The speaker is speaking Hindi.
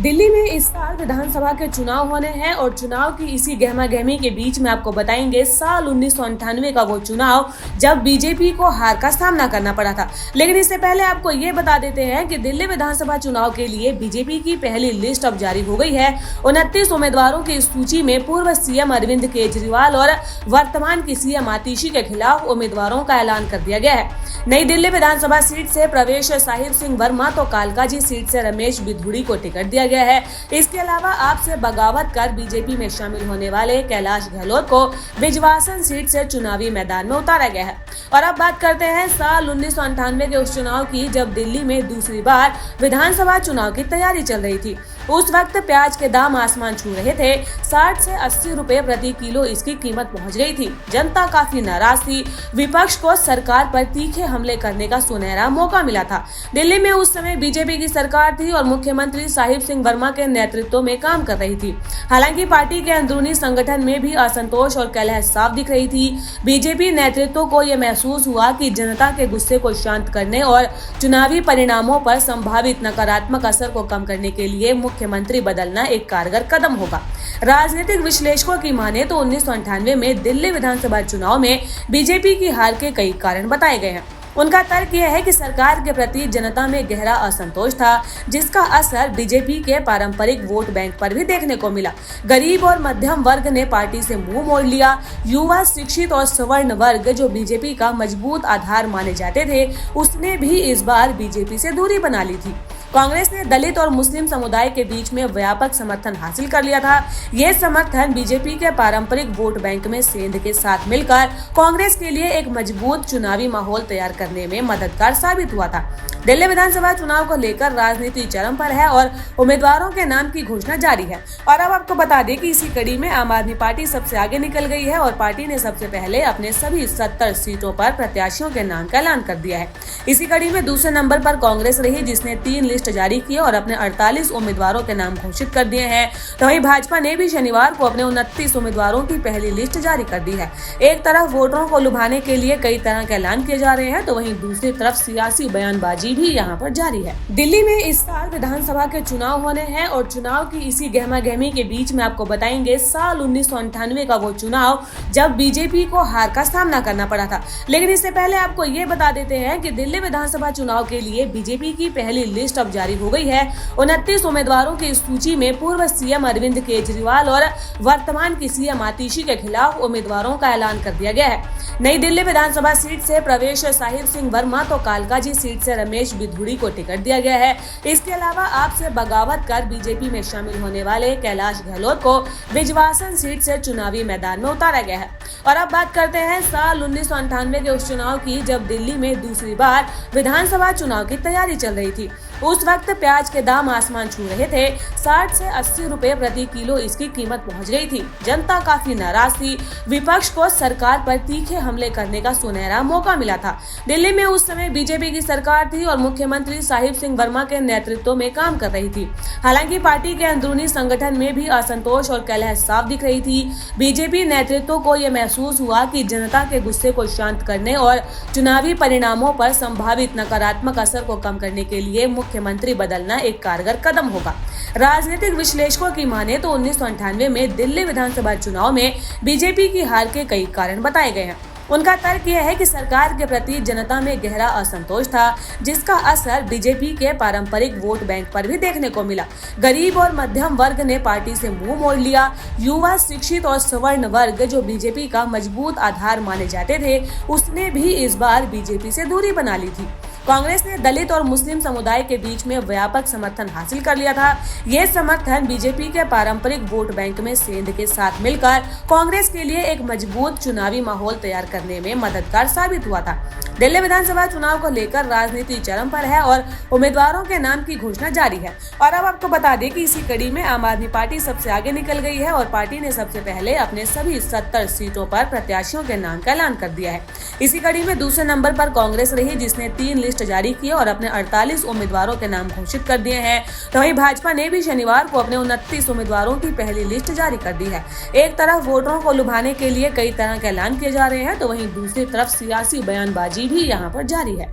दिल्ली में इस साल विधानसभा के चुनाव होने हैं और चुनाव की इसी गहमा-गहमी के बीच में आपको बताएंगे साल 1998 का वो चुनाव जब बीजेपी को हार का सामना करना पड़ा था। लेकिन इससे पहले आपको ये बता देते हैं कि दिल्ली विधानसभा चुनाव के लिए बीजेपी की पहली लिस्ट अब जारी हो गई है। 29 उम्मीदवारों की इस सूची में पूर्व सीएम अरविंद केजरीवाल और वर्तमान की सीएम आतिशी के खिलाफ उम्मीदवारों का ऐलान कर दिया गया है। नई दिल्ली विधानसभा सीट से प्रवेश साहिब सिंह वर्मा तो कालकाजी सीट से रमेश बिधूड़ी को टिकट दिया गया है। इसके अलावा आप से बगावत कर बीजेपी में शामिल होने वाले कैलाश गहलोत को बिजवासन सीट से चुनावी मैदान में उतारा गया है। और अब बात करते हैं साल 1998 के उस चुनाव की जब दिल्ली में दूसरी बार विधानसभा चुनाव की तैयारी चल रही थी। उस वक्त प्याज के दाम आसमान छू रहे थे। 60 से 80 रुपए प्रति किलो इसकी कीमत पहुंच गई थी। जनता काफी नाराज थी। विपक्ष को सरकार पर तीखे हमले करने का सुनहरा मौका मिला था। दिल्ली में उस समय बीजेपी की सरकार थी और मुख्यमंत्री साहिब सिंह वर्मा के नेतृत्व में काम कर रही थी। हालांकि पार्टी के अंदरूनी संगठन में भी असंतोष और कलह साफ दिख रही थी। बीजेपी नेतृत्व को यह महसूस हुआ कि जनता के गुस्से को शांत करने और चुनावी परिणामों पर संभावित नकारात्मक असर को कम करने के लिए मुख्यमंत्री बदलना एक कारगर कदम होगा। राजनीतिक विश्लेषकों की माने तो 1998 में दिल्ली विधानसभा चुनाव में बीजेपी की हार के कई कारण बताए गए हैं। उनका तर्क यह है कि सरकार के प्रति जनता में गहरा असंतोष था, जिसका असर बीजेपी के पारंपरिक वोट बैंक पर भी देखने को मिला। गरीब और मध्यम वर्ग ने पार्टी से मुंह मोड़ लिया। युवा, शिक्षित और सवर्ण वर्ग जो बीजेपी का मजबूत आधार माने जाते थे, उसने भी इस बार बीजेपी से दूरी बना ली थी। कांग्रेस ने दलित और मुस्लिम समुदाय के बीच में व्यापक समर्थन हासिल कर लिया था। ये समर्थन बीजेपी के पारंपरिक वोट बैंक में सेंध के साथ मिलकर कांग्रेस के लिए एक मजबूत चुनावी माहौल तैयार करने में मददगार साबित हुआ था। दिल्ली विधानसभा चुनाव को लेकर राजनीति चरम पर है और उम्मीदवारों के नाम की घोषणा जारी है। और अब आपको बता दें कि इसी कड़ी में आम आदमी पार्टी सबसे आगे निकल गई है और पार्टी ने सबसे पहले अपने सभी 70 सीटों पर प्रत्याशियों के नाम का ऐलान कर दिया है। इसी कड़ी में दूसरे नंबर पर कांग्रेस रही, जिसने 3 लिस्ट जारी की और अपने 48 उम्मीदवारों के नाम घोषित कर दिए हैं। तो वहीं भाजपा ने भी शनिवार को अपने 29 उम्मीदवारों की पहली लिस्ट जारी कर दी है। एक तरफ वोटरों को लुभाने के लिए कई तरह के ऐलान किए जा रहे हैं, तो वहीं दूसरी तरफ सियासी बयानबाजी भी यहाँ पर जारी है। दिल्ली में इस साल विधानसभा के चुनाव होने हैं और चुनाव की इसी गहमा-गहमी के बीच में आपको बताएंगे साल 1998 का वो चुनाव जब बीजेपी को हार का सामना करना पड़ा था। लेकिन इससे पहले आपको ये बता देते हैं कि दिल्ली विधानसभा चुनाव के लिए बीजेपी की पहली लिस्ट अब जारी हो गई है। 29 उम्मीदवारों की इस सूची में पूर्व सीएम अरविंद केजरीवाल और वर्तमान की सीएम आतिशी के खिलाफ उम्मीदवारों का ऐलान कर दिया गया है। नई दिल्ली विधानसभा सीट से प्रवेश साहिब सिंह वर्मा तो कालकाजी सीट से रमेश बिधूड़ी को टिकट दिया गया है। इसके अलावा आप से बगावत कर बीजेपी में शामिल होने वाले कैलाश गहलोत को बिजवासन सीट से चुनावी मैदान में उतारा गया है। और अब बात करते हैं साल 1998 के उस चुनाव की जब दिल्ली में दूसरी बार विधानसभा चुनाव की तैयारी चल रही थी। उस वक्त प्याज के दाम आसमान छू रहे थे। 60 से 80 रुपए प्रति किलो इसकी कीमत पहुंच गई थी। जनता काफी नाराज थी। विपक्ष को सरकार पर तीखे हमले करने का सुनहरा मौका मिला था। दिल्ली में उस समय बीजेपी की सरकार थी और मुख्यमंत्री साहिब सिंह वर्मा के नेतृत्व में काम कर रही थी। हालांकि पार्टी के अंदरूनी संगठन में भी असंतोष और कलह साफ दिख रही थी। बीजेपी नेतृत्व को यह महसूस हुआ कि जनता के गुस्से को शांत करने और चुनावी परिणामों पर संभावित नकारात्मक असर को कम करने के लिए मुख्यमंत्री बदलना एक कारगर कदम होगा। राजनीतिक विश्लेषकों की माने तो 1998 में दिल्ली विधानसभा चुनाव में बीजेपी की हार के कई कारण बताए गए हैं। उनका तर्क यह है कि सरकार के प्रति जनता में गहरा असंतोष था, जिसका असर बीजेपी के पारंपरिक वोट बैंक पर भी देखने को मिला। गरीब और मध्यम वर्ग ने पार्टी से मुंह मोड़ लिया। युवा, शिक्षित और सवर्ण वर्ग जो बीजेपी का मजबूत आधार माने जाते थे, उसने भी इस बार बीजेपी से दूरी बना ली थी। कांग्रेस ने दलित और मुस्लिम समुदाय के बीच में व्यापक समर्थन हासिल कर लिया था। ये समर्थन बीजेपी के पारंपरिक वोट बैंक में सेंध के साथ मिलकर कांग्रेस के लिए एक मजबूत चुनावी माहौल तैयार करने में मददगार साबित हुआ था। दिल्ली विधानसभा चुनाव को लेकर राजनीति चरम पर है और उम्मीदवारों के नाम की घोषणा जारी है। और अब आपको बता दें कि इसी कड़ी में आम आदमी पार्टी सबसे आगे निकल गई है और पार्टी ने सबसे पहले अपने सभी 70 सीटों पर प्रत्याशियों के नाम का ऐलान कर दिया है। इसी कड़ी में दूसरे नंबर पर कांग्रेस रही, जिसने 3 लिस्ट जारी की और अपने 48 उम्मीदवारों के नाम घोषित कर दिए हैं। तो वहीं भाजपा ने भी शनिवार को अपने 29 उम्मीदवारों की पहली लिस्ट जारी कर दी है। एक तरफ वोटरों को लुभाने के लिए कई तरह के ऐलान किए जा रहे हैं, तो वहीं दूसरी तरफ सियासी बयानबाजी भी यहाँ पर जारी है।